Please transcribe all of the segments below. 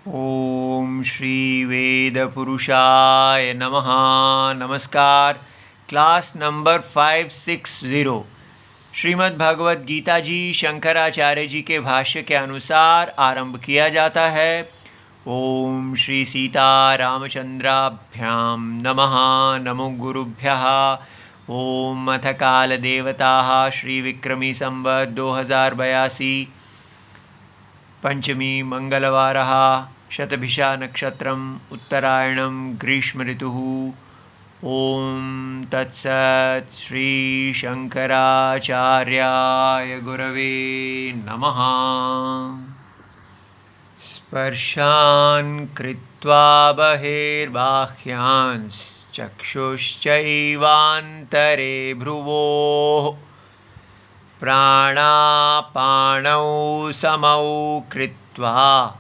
ओम श्री वेद पुरुषाय नमः। नमस्कार। क्लास नंबर 560 श्रीमद् भगवद गीता जी शंकराचार्य जी के भाष्य के अनुसार आरंभ किया जाता है। ओम श्री सीता रामचंद्राभ्याम नमः। नमो गुरुभ्यः। ओम अथ काल देवताः श्री विक्रमी संवत् 2082 पंचमी मंगलवारः शतभिषा नक्षत्रम् उत्तरायणं ग्रीष्म ऋतुः। ओम तत्सत् श्री शंकराचार्याय गुरवे नमः। स्पर्शान् कृत्वा बहिर्बाह्यांश्चक्षुश्चैवान्तरे भ्रुवोः प्राणापानौ समौ कृत्वा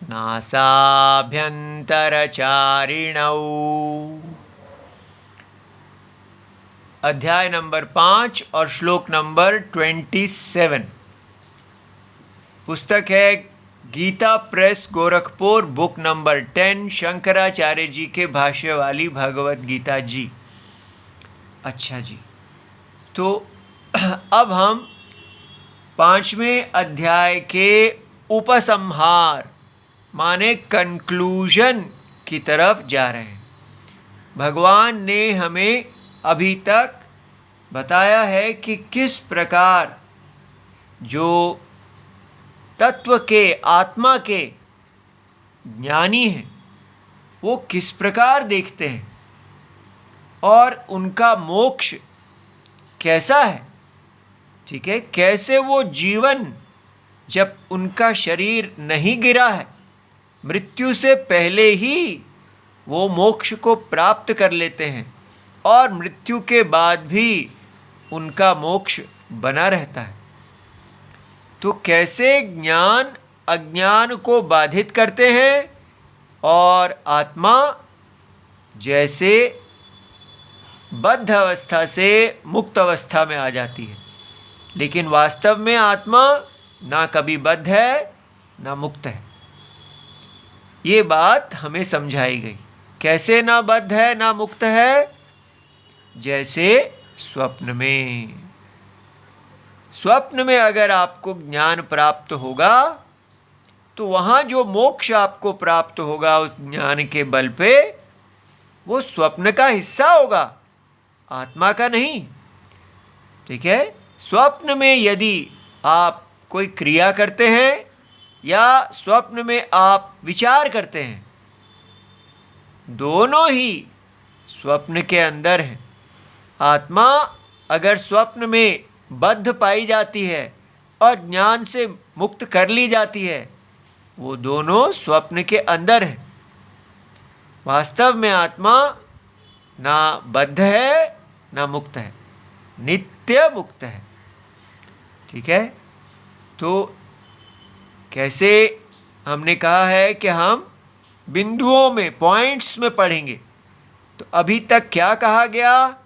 नासाभ्यंतरचारिणौ। अध्याय नंबर 5 और श्लोक नंबर 27। पुस्तक है Gita press Gorakhpur, book number 10, Shankaracharya ji के भाष्य वाली भगवत गीता जी। अच्छा जी, तो अब हम 5वें अध्याय के उपसंहार माने कंक्लूजन की तरफ जा रहे हैं। भगवान ने हमें अभी तक बताया है कि किस प्रकार जो तत्व के आत्मा के ज्ञानी हैं वो किस प्रकार देखते हैं और उनका मोक्ष कैसा है। ठीक है, कैसे वो जीवन जब उनका शरीर नहीं गिरा है, मृत्यु से पहले ही वो मोक्ष को प्राप्त कर लेते हैं और मृत्यु के बाद भी उनका मोक्ष बना रहता है। तो कैसे ज्ञान अज्ञान को बाधित करते हैं और आत्मा जैसे बद्ध अवस्था से मुक्त अवस्था में आ जाती है, लेकिन वास्तव में आत्मा ना कभी बद्ध है ना मुक्त है। ये बात हमें समझाई गई। कैसे ना बद्ध है ना मुक्त है? जैसे स्वप्न में अगर आपको ज्ञान प्राप्त होगा तो वहाँ जो मोक्ष आपको प्राप्त होगा उस ज्ञान के बल पे, वो स्वप्न का हिस्सा होगा, आत्मा का नहीं। ठीक है, स्वप्न में यदि आप कोई क्रिया करते हैं या स्वप्न में आप विचार करते हैं, दोनों ही स्वप्न के अंदर हैं। आत्मा अगर स्वप्न में बद्ध पाई जाती है और ज्ञान से मुक्त कर ली जाती है, वो दोनों स्वप्न के अंदर हैं। वास्तव में आत्मा ना बद्ध है ना मुक्त है, नित्य मुक्त है। ठीक है, तो कैसे हमने कहा है कि हम बिंदुओं में, पॉइंट्स में पढ़ेंगे। तो अभी तक क्या कहा गया,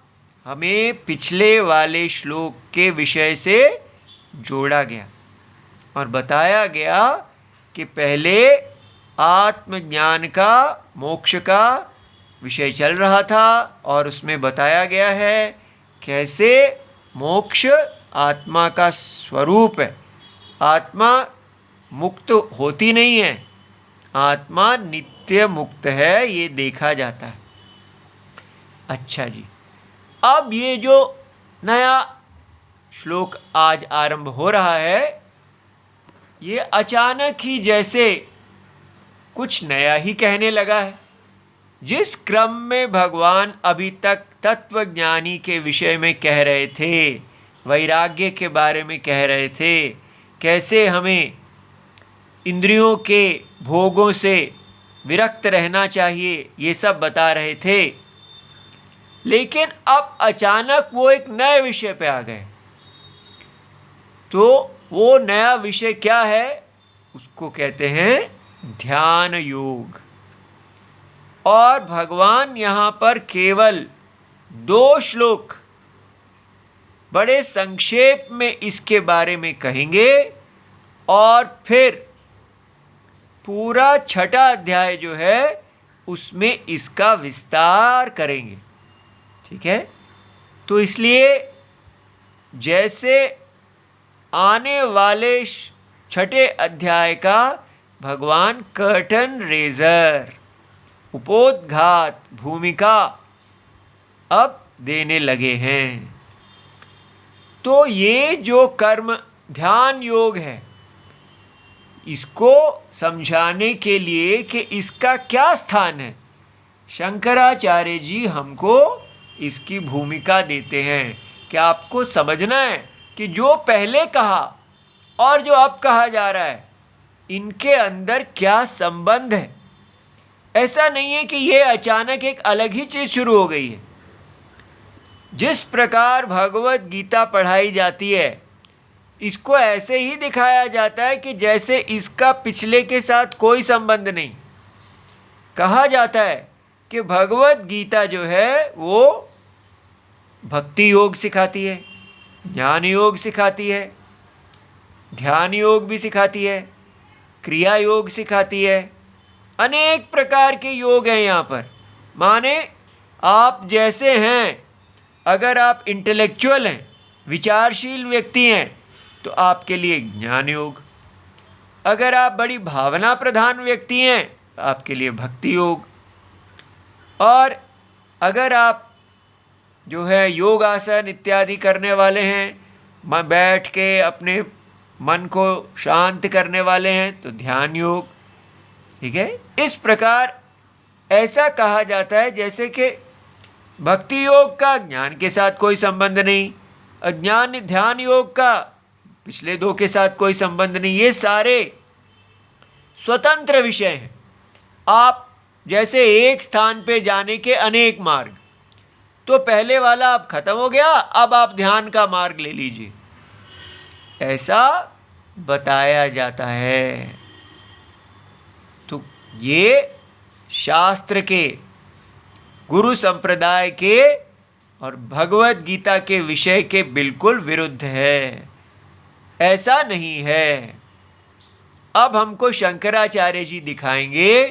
हमें पिछले वाले श्लोक के विषय से जोड़ा गया और बताया गया कि पहले आत्मज्ञान का, मोक्ष का विषय चल रहा था और उसमें बताया गया है कैसे मोक्ष आत्मा का स्वरूप है। आत्मा मुक्त होती नहीं है, आत्मा नित्य मुक्त है, ये देखा जाता है। अच्छा जी, अब ये जो नया श्लोक आज आरंभ हो रहा है, ये अचानक ही जैसे कुछ नया ही कहने लगा है। जिस क्रम में भगवान अभी तक तत्वज्ञानी के विषय में कह रहे थे, वैराग्य के बारे में कह रहे थे, कैसे हमें इंद्रियों के भोगों से विरक्त रहना चाहिए, ये सब बता रहे थे। लेकिन अब अचानक वो एक नए विषय पे आ गए। तो वो नया विषय क्या है? उसको कहते हैं ध्यान योग। और भगवान यहाँ पर केवल 2 श्लोक बड़े संक्षेप में इसके बारे में कहेंगे और फिर पूरा छठा अध्याय जो है उसमें इसका विस्तार करेंगे। ठीक है, तो इसलिए जैसे आने वाले छठे अध्याय का भगवान कर्टन रेजर, उपोद्घात भूमिका अब देने लगे हैं। तो ये जो कर्म ध्यान योग है, इसको समझाने के लिए कि इसका क्या स्थान है, शंकराचार्य जी हमको इसकी भूमिका देते हैं कि आपको समझना है कि जो पहले कहा और जो अब कहा जा रहा है, इनके अंदर क्या संबंध है। ऐसा नहीं है कि ये अचानक एक अलग ही चीज़ शुरू हो गई है। जिस प्रकार भगवत गीता पढ़ाई जाती है, इसको ऐसे ही दिखाया जाता है कि जैसे इसका पिछले के साथ कोई संबंध नहीं। कहा जाता है कि भगवत गीता जो है वो भक्ति योग सिखाती है, ज्ञान योग सिखाती है, ध्यान योग भी सिखाती है, क्रिया योग सिखाती है, अनेक प्रकार के योग हैं यहाँ पर। माने आप जैसे हैं, अगर आप इंटेलेक्चुअल हैं, विचारशील व्यक्ति हैं, तो आपके लिए ज्ञान योग। अगर आप बड़ी भावना प्रधान व्यक्ति हैं, तो आपके लिए भक्ति योग। और अगर आप जो है योगासन इत्यादि करने वाले हैं, बैठ के अपने मन को शांत करने वाले हैं, तो ध्यान योग। ठीक है, इस प्रकार ऐसा कहा जाता है जैसे कि भक्ति योग का ज्ञान के साथ कोई संबंध नहीं, अज्ञान ध्यान योग का पिछले दो के साथ कोई संबंध नहीं। ये सारे स्वतंत्र विषय हैं। आप जैसे एक स्थान पे जाने के अनेक मार्ग, तो पहले वाला अब खत्म हो गया, अब आप ध्यान का मार्ग ले लीजिए, ऐसा बताया जाता है। तो ये शास्त्र के, गुरु संप्रदाय के और भगवत गीता के विषय के बिल्कुल विरुद्ध है। ऐसा नहीं है। अब हमको शंकराचार्य जी दिखाएंगे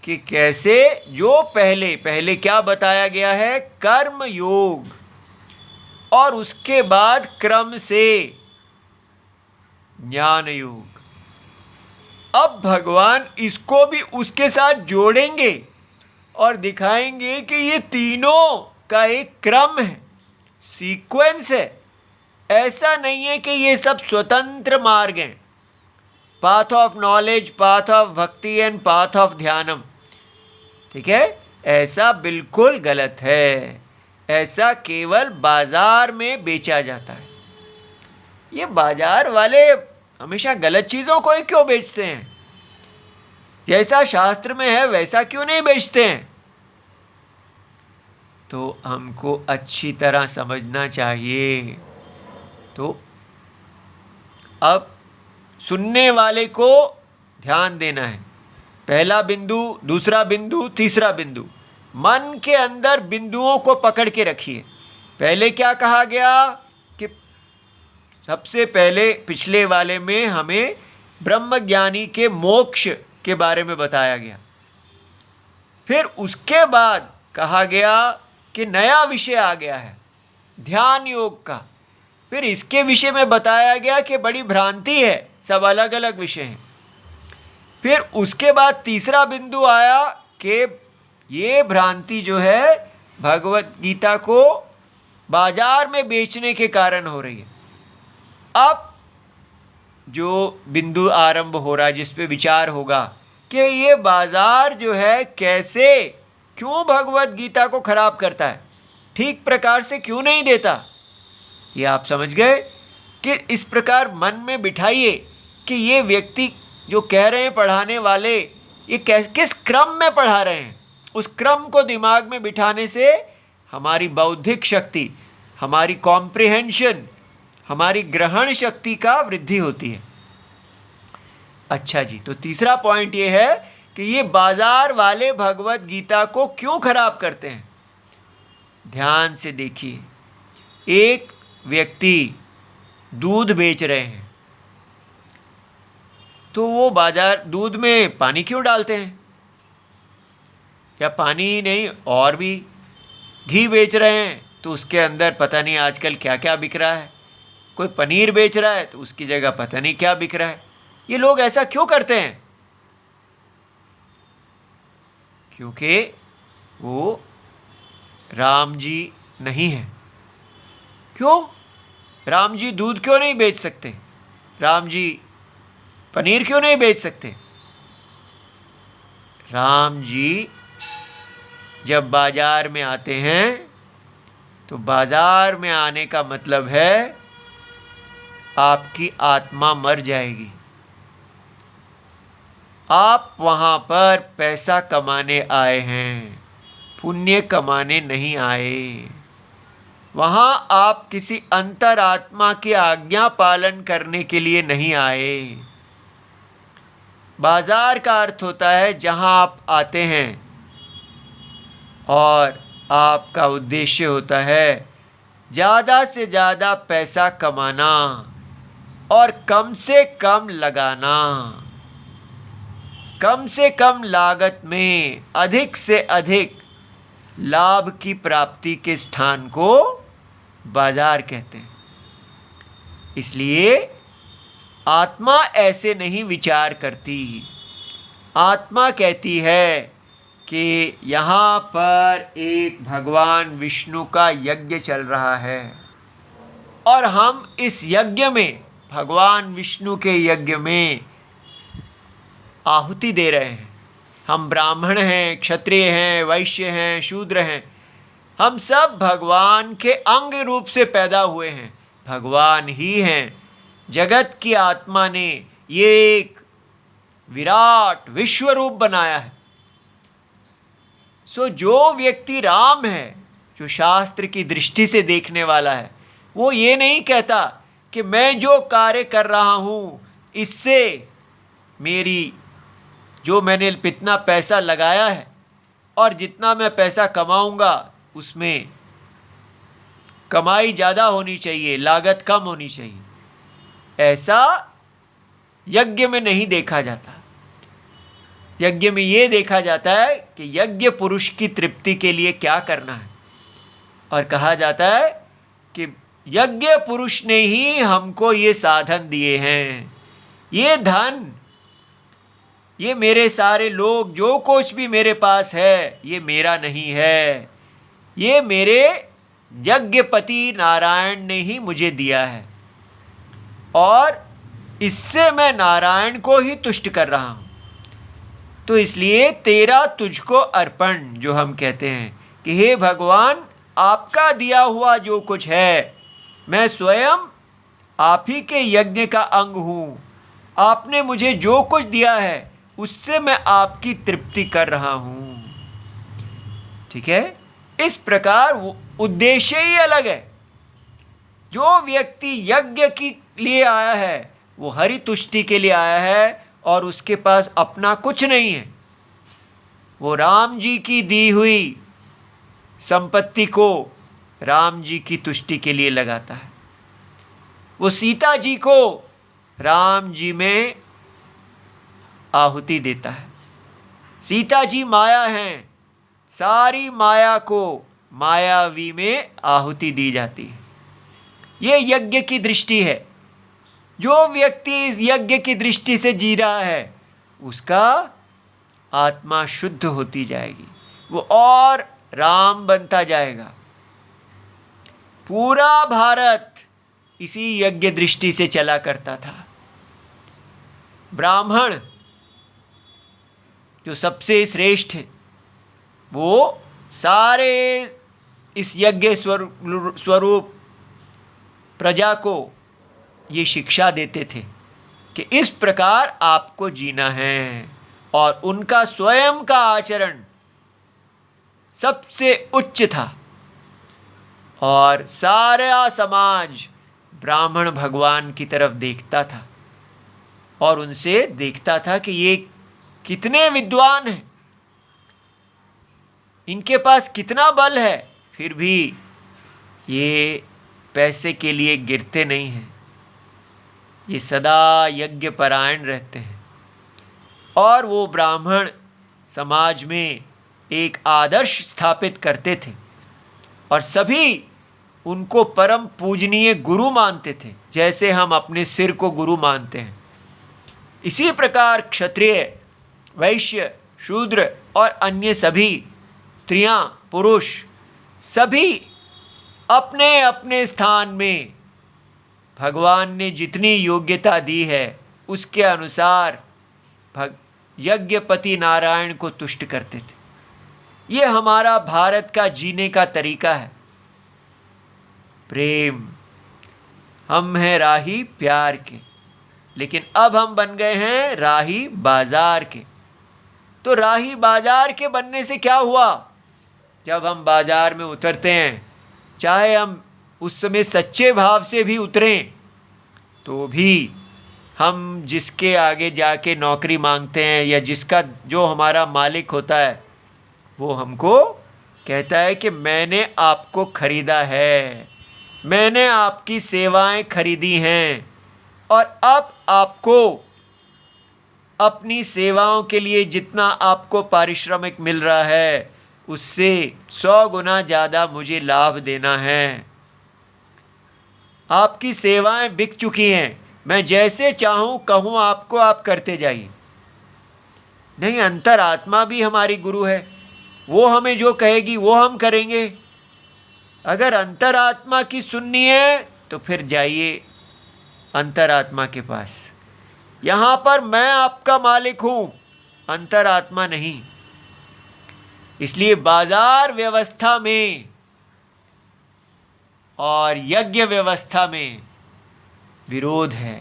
कि कैसे जो पहले क्या बताया गया है, कर्म योग, और उसके बाद क्रम से ज्ञान योग। अब भगवान इसको भी उसके साथ जोड़ेंगे और दिखाएंगे कि ये तीनों का एक क्रम है, सीक्वेंस है। ऐसा नहीं है कि ये सब स्वतंत्र मार्ग हैं, path of knowledge, path of भक्ति एंड पाथ ऑफ ध्यानम। ठीक है, ऐसा बिल्कुल गलत है। ऐसा केवल बाजार में बेचा जाता है। ये बाजार वाले हमेशा गलत चीज़ों को ही क्यों बेचते हैं? जैसा शास्त्र में है वैसा क्यों नहीं बेचते हैं? तो हमको अच्छी तरह समझना चाहिए। तो अब सुनने वाले को ध्यान देना है। पहला बिंदु, दूसरा बिंदु, तीसरा बिंदु, मन के अंदर बिंदुओं को पकड़ के रखिए। पहले क्या कहा गया कि सबसे पहले पिछले वाले में हमें ब्रह्मज्ञानी के मोक्ष के बारे में बताया गया। फिर उसके बाद कहा गया कि नया विषय आ गया है ध्यान योग का। फिर इसके विषय में बताया गया कि बड़ी भ्रांति है, सब अलग अलग विषय हैं। फिर उसके बाद तीसरा बिंदु आया कि ये भ्रांति जो है भगवत गीता को बाजार में बेचने के कारण हो रही है। अब जो बिंदु आरंभ हो रहा है, जिस पे विचार होगा कि ये बाजार जो है कैसे, क्यों भगवत गीता को खराब करता है, ठीक प्रकार से क्यों नहीं देता। ये आप समझ गए कि इस प्रकार मन में बिठाइए कि ये व्यक्ति जो कह रहे हैं पढ़ाने वाले, ये किस क्रम में पढ़ा रहे हैं। उस क्रम को दिमाग में बिठाने से हमारी बौद्धिक शक्ति, हमारी कॉम्प्रिहेंशन, हमारी ग्रहण शक्ति का वृद्धि होती है। अच्छा जी, तो तीसरा पॉइंट ये है कि ये बाजार वाले भगवत गीता को क्यों खराब करते हैं। ध्यान से देखिए, एक व्यक्ति दूध बेच रहे हैं, तो वो बाजार दूध में पानी क्यों डालते हैं? या पानी नहीं और भी घी बेच रहे हैं तो उसके अंदर पता नहीं आजकल क्या क्या बिक रहा है। कोई पनीर बेच रहा है तो उसकी जगह पता नहीं क्या बिक रहा है। ये लोग ऐसा क्यों करते हैं? क्योंकि वो राम जी नहीं है। क्यों? राम जी दूध क्यों नहीं बेच सकते? राम जी पनीर क्यों नहीं बेच सकते? राम जी जब बाजार में आते हैं तो बाजार में आने का मतलब है आपकी आत्मा मर जाएगी। आप वहाँ पर पैसा कमाने आए हैं, पुण्य कमाने नहीं आए। वहाँ आप किसी अंतरात्मा की आज्ञा पालन करने के लिए नहीं आए। बाजार का अर्थ होता है जहाँ आप आते हैं और आपका उद्देश्य होता है ज़्यादा से ज़्यादा पैसा कमाना और कम से कम लगाना। कम से कम लागत में अधिक से अधिक लाभ की प्राप्ति के स्थान को बाजार कहते हैं। इसलिए आत्मा ऐसे नहीं विचार करती। आत्मा कहती है कि यहाँ पर एक भगवान विष्णु का यज्ञ चल रहा है और हम इस यज्ञ में, भगवान विष्णु के यज्ञ में आहुति दे रहे हैं। हम ब्राह्मण हैं, क्षत्रिय हैं, वैश्य हैं, शूद्र हैं, हम सब भगवान के अंग रूप से पैदा हुए हैं, भगवान ही हैं। जगत की आत्मा ने ये एक विराट विश्व रूप बनाया है। सो जो व्यक्ति राम है, जो शास्त्र की दृष्टि से देखने वाला है, वो ये नहीं कहता कि मैं जो कार्य कर रहा हूँ इससे मेरी, जो मैंने इतना पैसा लगाया है और जितना मैं पैसा कमाऊँगा उसमें कमाई ज़्यादा होनी चाहिए, लागत कम होनी चाहिए। ऐसा यज्ञ में नहीं देखा जाता। यज्ञ में ये देखा जाता है कि यज्ञ पुरुष की तृप्ति के लिए क्या करना है। और कहा जाता है कि यज्ञ पुरुष ने ही हमको ये साधन दिए हैं, ये धन, ये मेरे सारे लोग, जो कुछ भी मेरे पास है ये मेरा नहीं है, ये मेरे यज्ञपति नारायण ने ही मुझे दिया है और इससे मैं नारायण को ही तुष्ट कर रहा हूँ। तो इसलिए तेरा तुझको अर्पण, जो हम कहते हैं कि हे भगवान आपका दिया हुआ जो कुछ है, मैं स्वयं आप ही के यज्ञ का अंग हूँ। आपने मुझे जो कुछ दिया है उससे मैं आपकी तृप्ति कर रहा हूँ। ठीक है? इस प्रकार उद्देश्य ही अलग है। जो व्यक्ति यज्ञ के लिए आया है वो हरि तुष्टि के लिए आया है और उसके पास अपना कुछ नहीं है। वो राम जी की दी हुई संपत्ति को राम जी की तुष्टि के लिए लगाता है। वो सीता जी को राम जी में आहुति देता है। सीता जी माया हैं, सारी माया को मायावी में आहुति दी जाती है। ये यज्ञ की दृष्टि है। जो व्यक्ति इस यज्ञ की दृष्टि से जी रहा है उसका आत्मा शुद्ध होती जाएगी, वो और राम बनता जाएगा। पूरा भारत इसी यज्ञ दृष्टि से चला करता था। ब्राह्मण जो सबसे श्रेष्ठ है वो सारे इस यज्ञ स्वरूप प्रजा को ये शिक्षा देते थे कि इस प्रकार आपको जीना है, और उनका स्वयं का आचरण सबसे उच्च था और सारा समाज ब्राह्मण भगवान की तरफ देखता था और उनसे देखता था कि ये कितने विद्वान हैं, इनके पास कितना बल है, फिर भी ये पैसे के लिए गिरते नहीं हैं, ये सदा यज्ञ परायण रहते हैं। और वो ब्राह्मण समाज में एक आदर्श स्थापित करते थे और सभी उनको परम पूजनीय गुरु मानते थे, जैसे हम अपने सिर को गुरु मानते हैं। इसी प्रकार क्षत्रिय, वैश्य, शूद्र और अन्य सभी स्त्रियां, पुरुष सभी अपने अपने स्थान में भगवान ने जितनी योग्यता दी है उसके अनुसार यज्ञपति नारायण को तुष्ट करते थे। ये हमारा भारत का जीने का तरीका है। प्रेम, हम हैं राही प्यार के, लेकिन अब हम बन गए हैं राही बाजार के। तो राही बाजार के बनने से क्या हुआ? जब हम बाजार में उतरते हैं, चाहे हम उस समय सच्चे भाव से भी उतरें, तो भी हम जिसके आगे जाके नौकरी मांगते हैं या जिसका जो हमारा मालिक होता है, वो हमको कहता है कि मैंने आपको खरीदा है, मैंने आपकी सेवाएं खरीदी हैं और अब आपको अपनी सेवाओं के लिए जितना आपको पारिश्रमिक मिल रहा है उससे 100 गुना ज़्यादा मुझे लाभ देना है। आपकी सेवाएं बिक चुकी हैं, मैं जैसे चाहूँ कहूँ आपको, आप करते जाइए। नहीं, अंतरात्मा भी हमारी गुरु है, वो हमें जो कहेगी वो हम करेंगे। अगर अंतरात्मा की सुननी है तो फिर जाइए अंतरात्मा के पास। यहाँ पर मैं आपका मालिक हूँ, अंतरात्मा नहीं। इसलिए बाजार व्यवस्था में और यज्ञ व्यवस्था में विरोध है।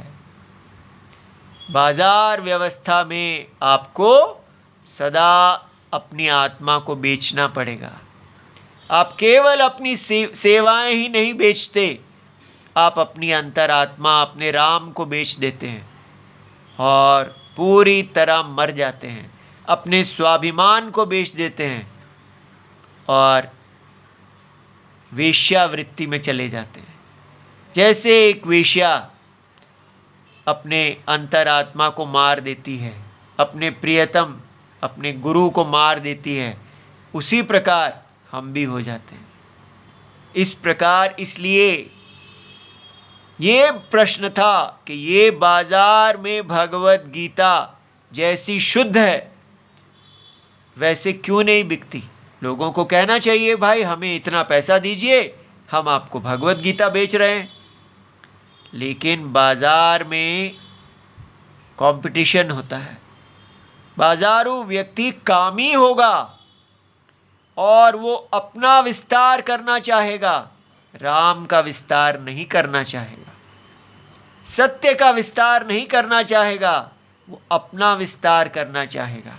बाजार व्यवस्था में आपको सदा अपनी आत्मा को बेचना पड़ेगा। आप केवल अपनी सेवाएं ही नहीं बेचते, आप अपनी अंतरात्मा, अपने राम को बेच देते हैं और पूरी तरह मर जाते हैं। अपने स्वाभिमान को बेच देते हैं और वेश्यावृत्ति में चले जाते हैं। जैसे एक वेश्या अपने अंतरात्मा को मार देती है, अपने प्रियतम, अपने गुरु को मार देती है, उसी प्रकार हम भी हो जाते हैं। इस प्रकार इसलिए ये प्रश्न था कि ये बाजार में भगवत गीता जैसी शुद्ध है वैसे क्यों नहीं बिकती। लोगों को कहना चाहिए, भाई हमें इतना पैसा दीजिए, हम आपको भगवत गीता बेच रहे हैं। लेकिन बाजार में कंपटीशन होता है, बाजारू व्यक्ति कामी होगा और वो अपना विस्तार करना चाहेगा, राम का विस्तार नहीं करना चाहेगा, सत्य का विस्तार नहीं करना चाहेगा, वो अपना विस्तार करना चाहेगा।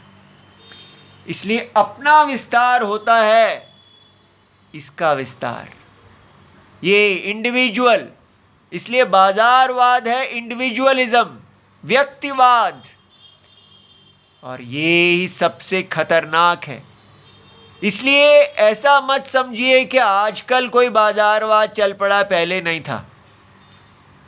इसलिए अपना विस्तार होता है इसका विस्तार, ये इंडिविजुअल। इसलिए बाजारवाद है इंडिविजुअलिज्म, व्यक्तिवाद, और ये ही सबसे खतरनाक है। इसलिए ऐसा मत समझिए कि आजकल कोई बाजारवाद चल पड़ा, पहले नहीं था।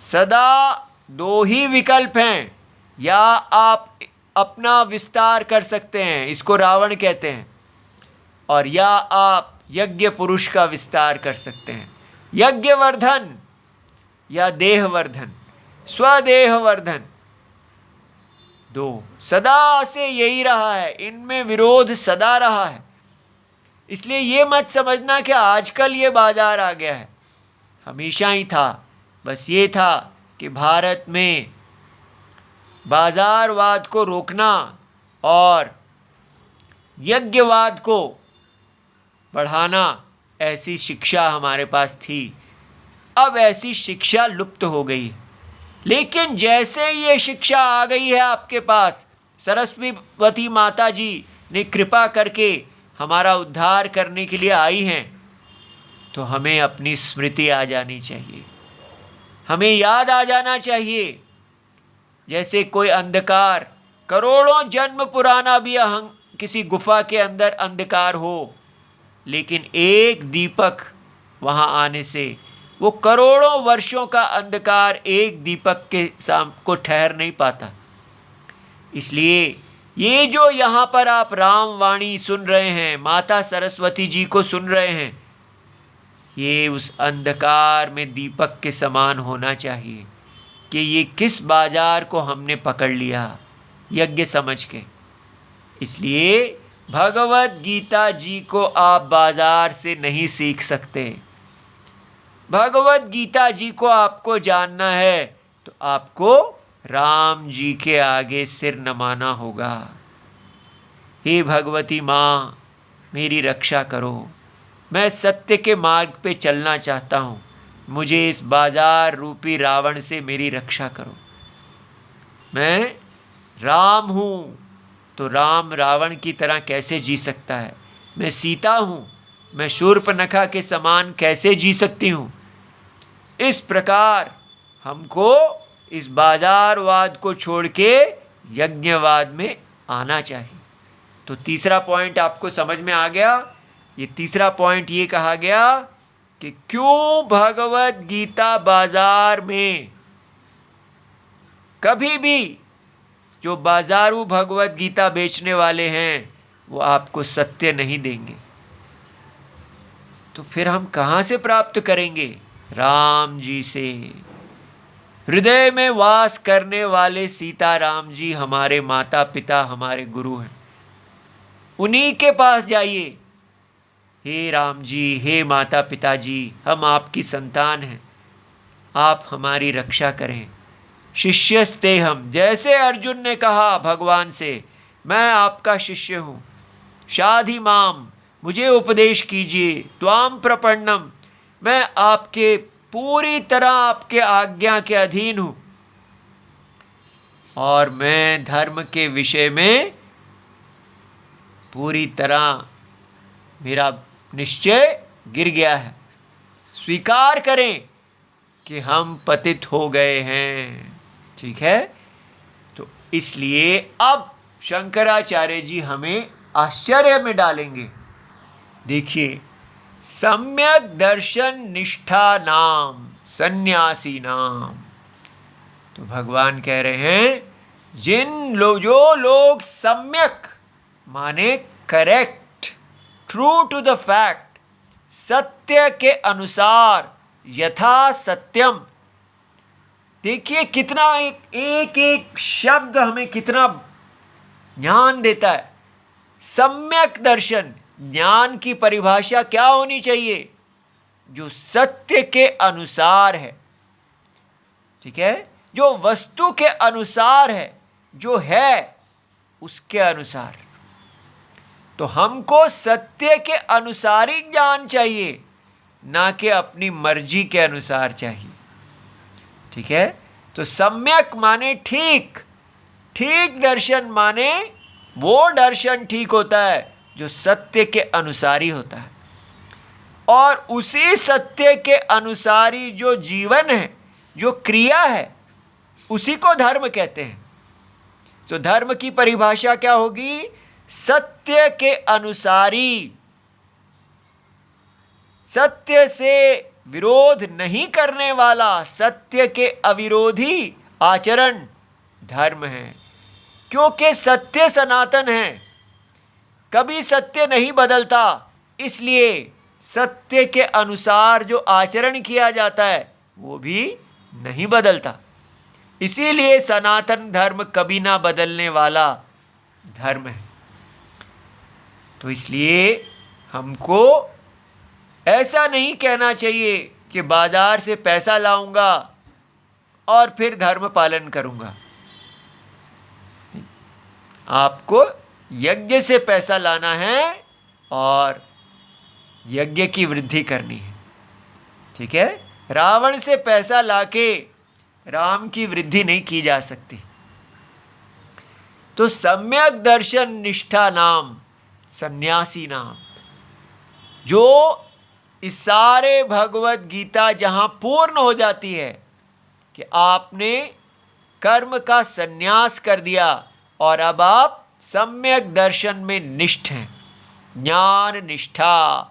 सदा दो ही विकल्प हैं, या आप अपना विस्तार कर सकते हैं, इसको रावण कहते हैं, और या आप यज्ञ पुरुष का विस्तार कर सकते हैं, यज्ञवर्धन या देहवर्धन, स्वदेहवर्धन। दो सदा से यही रहा है, इनमें विरोध सदा रहा है। इसलिए ये मत समझना कि आजकल ये बाजार आ गया है, हमेशा ही था। बस ये था कि भारत में बाजारवाद को रोकना और यज्ञवाद को बढ़ाना, ऐसी शिक्षा हमारे पास थी। अब ऐसी शिक्षा लुप्त हो गई। लेकिन जैसे ये शिक्षा आ गई है आपके पास, सरस्वती माता जी ने कृपा करके हमारा उद्धार करने के लिए आई हैं, तो हमें अपनी स्मृति आ जानी चाहिए, हमें याद आ जाना चाहिए। जैसे कोई अंधकार, करोड़ों जन्म पुराना भी किसी गुफा के अंदर अंधकार हो, लेकिन एक दीपक वहाँ आने से वो करोड़ों वर्षों का अंधकार एक दीपक के को ठहर नहीं पाता। इसलिए ये जो यहाँ पर आप राम वाणी सुन रहे हैं, माता सरस्वती जी को सुन रहे हैं, ये उस अंधकार में दीपक के समान होना चाहिए कि ये किस बाजार को हमने पकड़ लिया यज्ञ समझ के। इसलिए भगवत गीता जी को आप बाजार से नहीं सीख सकते। भगवत गीता जी को आपको जानना है तो आपको राम जी के आगे सिर नमाना होगा। हे भगवती माँ, मेरी रक्षा करो, मैं सत्य के मार्ग पे चलना चाहता हूँ, मुझे इस बाजार रूपी रावण से मेरी रक्षा करो। मैं राम हूँ तो राम रावण की तरह कैसे जी सकता है? मैं सीता हूँ, मैं शूर्पणखा के समान कैसे जी सकती हूँ? इस प्रकार हमको इस बाजारवाद को छोड़ के यज्ञवाद में आना चाहिए। तो तीसरा पॉइंट आपको समझ में आ गया। ये तीसरा पॉइंट ये कहा गया कि क्यों भगवत गीता बाजार में कभी भी जो बाजारू भगवत गीता बेचने वाले हैं वो आपको सत्य नहीं देंगे। तो फिर हम कहाँ से प्राप्त करेंगे? राम जी से। हृदय में वास करने वाले सीताराम जी हमारे माता पिता, हमारे गुरु हैं। उन्हीं के पास जाइए। हे राम जी, हे माता पिता जी, हम आपकी संतान हैं, आप हमारी रक्षा करें। शिष्यस्ते हम, जैसे अर्जुन ने कहा भगवान से, मैं आपका शिष्य हूँ। शाधि माम, मुझे उपदेश कीजिए। त्वाम प्रपन्नम, मैं आपके पूरी तरह आपके आज्ञा के अधीन हूँ और मैं धर्म के विषय में पूरी तरह मेरा निश्चय गिर गया है। स्वीकार करें कि हम पतित हो गए हैं। ठीक है, तो इसलिए अब शंकराचार्य जी हमें आश्चर्य में डालेंगे। देखिए, सम्यक दर्शन निष्ठा नाम सन्यासी नाम। तो भगवान कह रहे हैं, जो लोग सम्यक माने correct, true to the fact, सत्य के अनुसार, यथा सत्यम। देखिए कितना एक एक शब्द हमें कितना ज्ञान देता है। सम्यक दर्शन, ज्ञान की परिभाषा क्या होनी चाहिए? जो सत्य के अनुसार है। ठीक है, जो वस्तु के अनुसार है, जो है उसके अनुसार। तो हमको सत्य के अनुसार ही ज्ञान चाहिए, ना कि अपनी मर्जी के अनुसार चाहिए। ठीक है, तो सम्यक माने ठीक, ठीक दर्शन माने वो दर्शन ठीक होता है जो सत्य के अनुसारी होता है, और उसी सत्य के अनुसारी जो जीवन है, जो क्रिया है, उसी को धर्म कहते हैं। तो धर्म की परिभाषा क्या होगी? सत्य के अनुसारी, सत्य से विरोध नहीं करने वाला, सत्य के अविरोधी आचरण धर्म है। क्योंकि सत्य सनातन है, कभी सत्य नहीं बदलता, इसलिए सत्य के अनुसार जो आचरण किया जाता है वो भी नहीं बदलता। इसीलिए सनातन धर्म कभी ना बदलने वाला धर्म है। तो इसलिए हमको ऐसा नहीं कहना चाहिए कि बाजार से पैसा लाऊंगा और फिर धर्म पालन करूंगा। आपको यज्ञ से पैसा लाना है और यज्ञ की वृद्धि करनी है। ठीक है, रावण से पैसा लाके राम की वृद्धि नहीं की जा सकती। तो सम्यक दर्शन निष्ठा नाम सन्यासी नाम, जो इस सारे भगवत गीता जहां पूर्ण हो जाती है कि आपने कर्म का संन्यास कर दिया और अब आप सम्यक दर्शन में निष्ठ हैं, ज्ञान निष्ठा,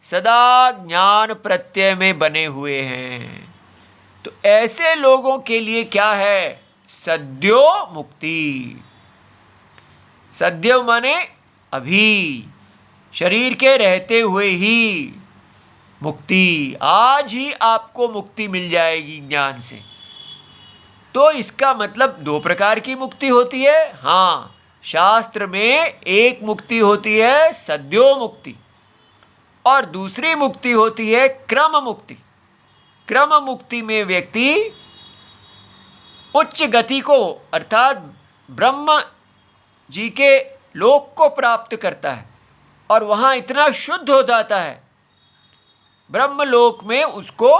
सदा ज्ञान प्रत्यय में बने हुए हैं। तो ऐसे लोगों के लिए क्या है? सद्यो मुक्ति। सद्यो माने अभी, शरीर के रहते हुए ही मुक्ति, आज ही आपको मुक्ति मिल जाएगी ज्ञान से। तो इसका मतलब दो प्रकार की मुक्ति होती है। हाँ, शास्त्र में एक मुक्ति होती है सद्यो मुक्ति, और दूसरी मुक्ति होती है क्रम मुक्ति। क्रम मुक्ति में व्यक्ति उच्च गति को अर्थात ब्रह्म जी के लोक को प्राप्त करता है, और वहाँ इतना शुद्ध हो जाता है ब्रह्मलोक में, उसको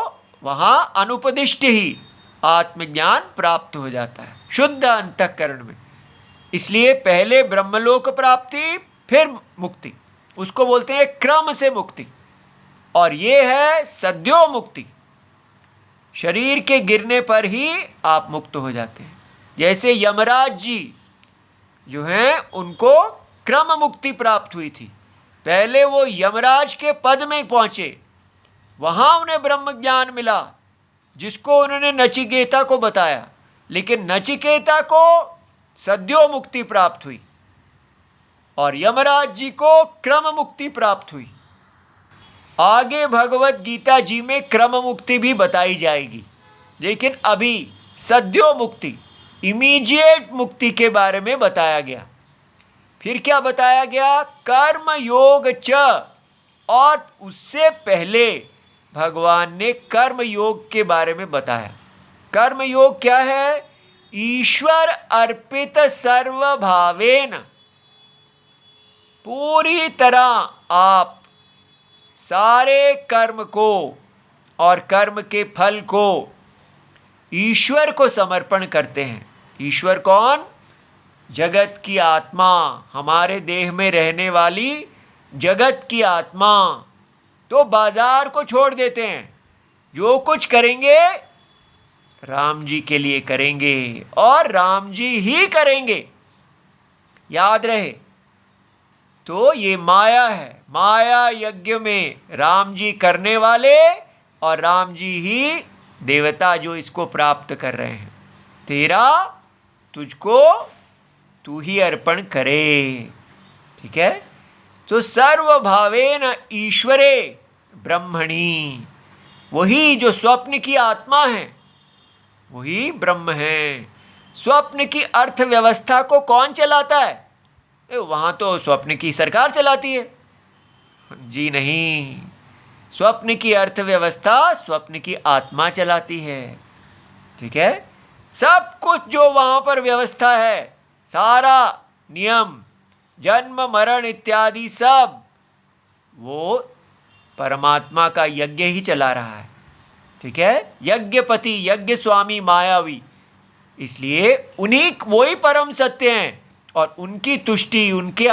वहाँ अनुपदिष्ट ही आत्मज्ञान प्राप्त हो जाता है शुद्ध अंतःकरण में। इसलिए पहले ब्रह्मलोक प्राप्ति, फिर मुक्ति, उसको बोलते हैं क्रम से मुक्ति। और ये है सद्यो मुक्ति, शरीर के गिरने पर ही आप मुक्त हो जाते हैं। जैसे यमराज जी जो हैं उनको क्रम मुक्ति प्राप्त हुई थी, पहले वो यमराज के पद में पहुँचे, वहाँ उन्हें ब्रह्म ज्ञान मिला जिसको उन्होंने नचिकेता को बताया, लेकिन नचिकेता को सद्यो मुक्ति प्राप्त हुई और यमराज जी को क्रम मुक्ति प्राप्त हुई। आगे भगवत गीता जी में क्रम मुक्ति भी बताई जाएगी, लेकिन अभी सद्यो मुक्ति, इमीडिएट मुक्ति के बारे में बताया गया। फिर क्या बताया गया? कर्म योग च, और उससे पहले भगवान ने कर्म योग के बारे में बताया। कर्म योग क्या है? ईश्वर अर्पित सर्वभावेन, पूरी तरह आप सारे कर्म को और कर्म के फल को ईश्वर को समर्पण करते हैं। ईश्वर कौन? जगत की आत्मा, हमारे देह में रहने वाली जगत की आत्मा। तो बाजार को छोड़ देते हैं, जो कुछ करेंगे राम जी के लिए करेंगे और राम जी ही करेंगे, याद रहे। तो ये माया है, माया यज्ञ में राम जी करने वाले और राम जी ही देवता जो इसको प्राप्त कर रहे हैं। तेरा तुझको तू ही अर्पण करे, ठीक है। तो सर्वभावेन ईश्वरे ब्रह्मणि, वही जो स्वप्न की आत्मा है वही ब्रह्म है। स्वप्न की अर्थव्यवस्था को कौन चलाता है? वहाँ तो स्वप्न की सरकार चलाती है जी, नहीं। स्वप्न की अर्थव्यवस्था स्वप्न की आत्मा चलाती है, ठीक है। सब कुछ जो वहाँ पर व्यवस्था है, सारा नियम, जन्म मरण इत्यादि सब, वो परमात्मा का यज्ञ ही चला रहा है, ठीक है। यज्ञपति, यज्ञ स्वामी मायावी, इसलिए उन्हीं वही परम सत्य हैं और उनकी तुष्टि, उनके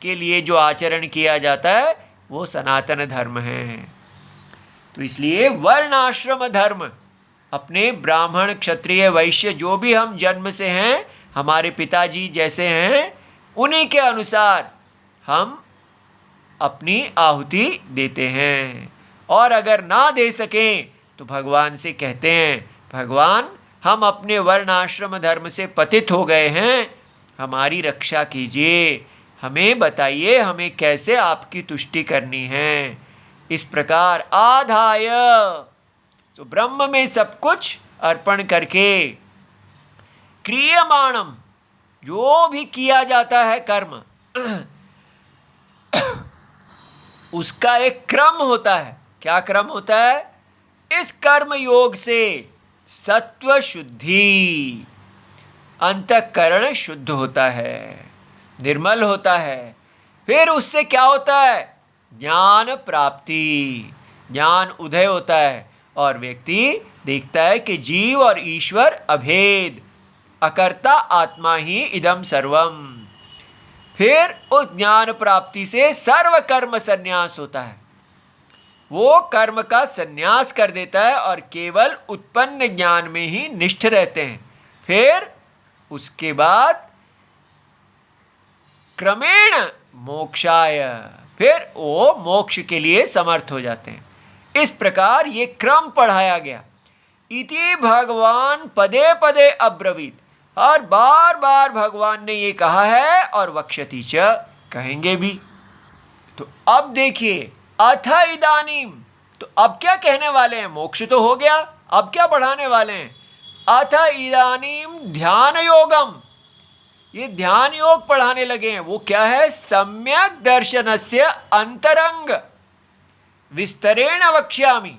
के लिए जो आचरण किया जाता है वो सनातन धर्म है। तो इसलिए वर्ण आश्रम धर्म, अपने ब्राह्मण क्षत्रिय वैश्य जो भी हम जन्म से हैं, हमारे पिताजी जैसे हैं, उन्हीं के अनुसार हम अपनी आहुति देते हैं। और अगर ना दे सकें तो भगवान से कहते हैं, भगवान हम अपने वर्ण आश्रम धर्म से पतित हो गए हैं, हमारी रक्षा कीजिए, हमें बताइए हमें कैसे आपकी तुष्टि करनी है। इस प्रकार आधाय, तो ब्रह्म में सब कुछ अर्पण करके, क्रियमाणम, जो भी किया जाता है कर्म उसका एक क्रम होता है। क्या क्रम होता है? इस कर्म योग से सत्व शुद्धि, अंतःकरण शुद्ध होता है, निर्मल होता है। फिर उससे क्या होता है? ज्ञान प्राप्ति, ज्ञान उदय होता है और व्यक्ति देखता है कि जीव और ईश्वर अभेद, अकर्ता आत्मा ही इदम सर्वम। फिर उस ज्ञान प्राप्ति से सर्व कर्म संन्यास होता है, वो कर्म का संन्यास कर देता है और केवल उत्पन्न ज्ञान में ही निष्ठ रहते हैं। फिर उसके बाद क्रमेण मोक्षाय, फिर वो मोक्ष के लिए समर्थ हो जाते हैं। इस प्रकार ये क्रम पढ़ाया गया। इति भगवान पदे पदे अब्रवीत, और बार बार भगवान ने ये कहा है और वक्ष्यति च कहेंगे भी। तो अब देखिए, अथ इदानीम, तो अब क्या कहने वाले हैं? मोक्ष तो हो गया, अब क्या बढ़ाने वाले हैं? अथ इदानीम ध्यान योगम, ये ध्यान योग पढ़ाने लगे हैं। वो क्या है? सम्यक दर्शनस्य अंतरंग विस्तरेण वक्ष्यामि।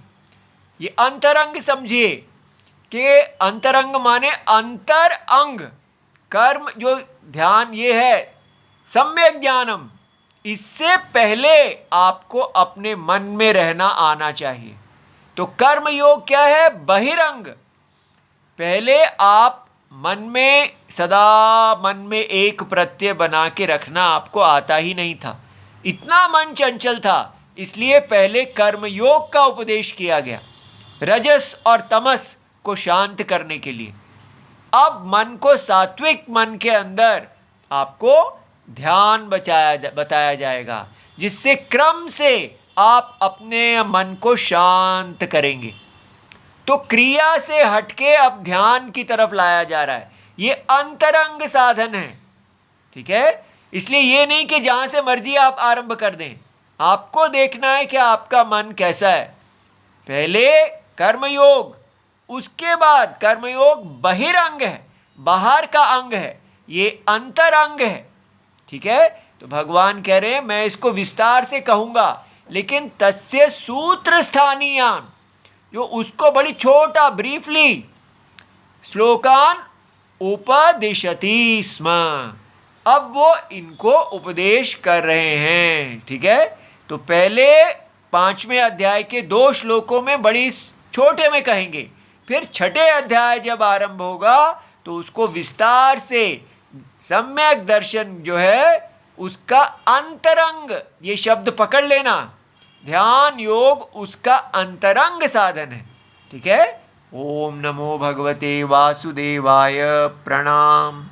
ये अंतरंग समझिए कि अंतरंग माने अंतर अंग, कर्म जो ध्यान ये है सम्यक ज्ञानम। इससे पहले आपको अपने मन में रहना आना चाहिए। तो कर्म योग क्या है? बहिरंग। पहले आप मन में सदा मन में एक प्रत्यय बना के रखना आपको आता ही नहीं था, इतना मन चंचल था, इसलिए पहले कर्म योग का उपदेश किया गया रजस और तमस को शांत करने के लिए। अब मन को सात्विक मन के अंदर आपको ध्यान बताया जाएगा, जिससे क्रम से आप अपने मन को शांत करेंगे। तो क्रिया से हटके अब ध्यान की तरफ लाया जा रहा है। ये अंतरंग साधन है, ठीक है। इसलिए ये नहीं कि जहां से मर्जी आप आरंभ कर दें, आपको देखना है कि आपका मन कैसा है। पहले कर्मयोग, उसके बाद कर्मयोग बहिरंग है, बाहर का अंग है, ये अंतरंग है, ठीक है। तो भगवान कह रहे हैं मैं इसको विस्तार से कहूंगा, लेकिन तस्य सूत्र स्थानीयान, जो उसको बड़ी छोटा ब्रीफली श्लोकान उपदिशति स्म, अब वो इनको उपदेश कर रहे हैं, ठीक है। तो पहले 5वें अध्याय के 2 श्लोकों में बड़ी छोटे में कहेंगे, फिर 6ठे अध्याय जब आरंभ होगा तो उसको विस्तार से सम्यक दर्शन जो है उसका अंतरंग, ये शब्द पकड़ लेना, ध्यान योग उसका अंतरंग साधन है, ठीक है। ओम नमो भगवते वासुदेवाय, प्रणाम।